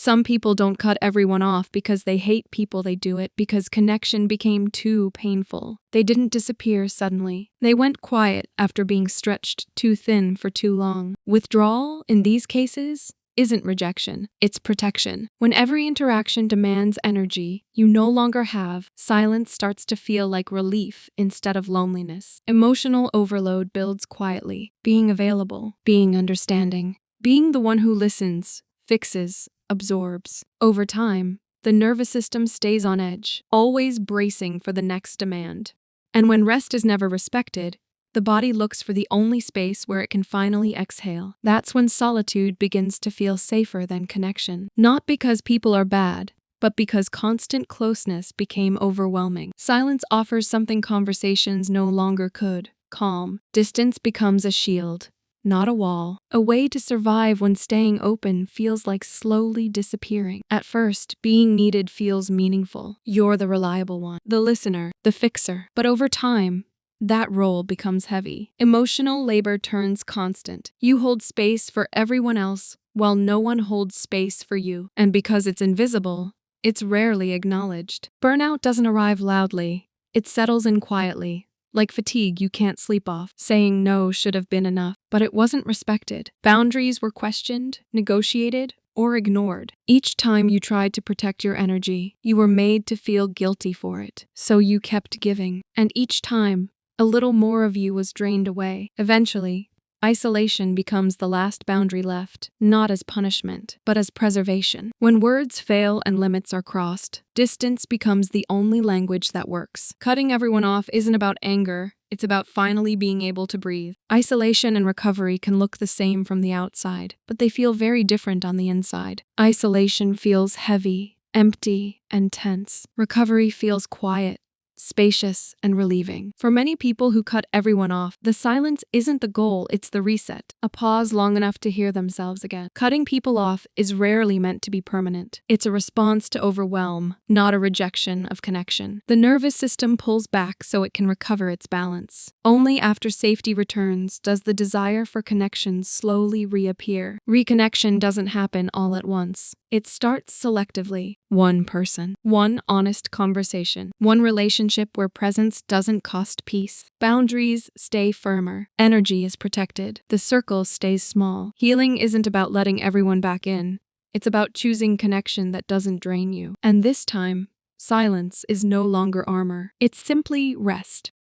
Some people don't cut everyone off because they hate people, they do it because connection became too painful. They didn't disappear suddenly. They went quiet after being stretched too thin for too long. Withdrawal, in these cases, isn't rejection, it's protection. When every interaction demands energy you no longer have, silence starts to feel like relief instead of loneliness. Emotional overload builds quietly, being available, being understanding, being the one who listens, fixes, absorbs. Over time, the nervous system stays on edge, always bracing for the next demand. And when rest is never respected, the body looks for the only space where it can finally exhale. That's when solitude begins to feel safer than connection. Not because people are bad, but because constant closeness became overwhelming. Silence offers something conversations no longer could: calm. Distance becomes a shield, not a wall. A way to survive when staying open feels like slowly disappearing. At first, being needed feels meaningful. You're the reliable one, the listener, the fixer. But over time, that role becomes heavy. Emotional labor turns constant. You hold space for everyone else while no one holds space for you. And because it's invisible, it's rarely acknowledged. Burnout doesn't arrive loudly. It settles in quietly. Like fatigue you can't sleep off. Saying no should have been enough, but it wasn't respected. Boundaries were questioned, negotiated, or ignored. Each time you tried to protect your energy, you were made to feel guilty for it. So you kept giving. And each time, a little more of you was drained away. Eventually, isolation becomes the last boundary left, not as punishment, but as preservation. When words fail and limits are crossed, distance becomes the only language that works. Cutting everyone off isn't about anger, it's about finally being able to breathe. Isolation and recovery can look the same from the outside, but they feel very different on the inside. Isolation feels heavy, empty, and tense. Recovery feels quiet, spacious, and relieving. For many people who cut everyone off, the silence isn't the goal, it's the reset. A pause long enough to hear themselves again. Cutting people off is rarely meant to be permanent. It's a response to overwhelm, not a rejection of connection. The nervous system pulls back so it can recover its balance. Only after safety returns does the desire for connection slowly reappear. Reconnection doesn't happen all at once. It starts selectively. One person, one honest conversation, one relationship where presence doesn't cost peace. Boundaries stay firmer. Energy is protected. The circle stays small. Healing isn't about letting everyone back in. It's about choosing connection that doesn't drain you. And this time, silence is no longer armor. It's simply rest.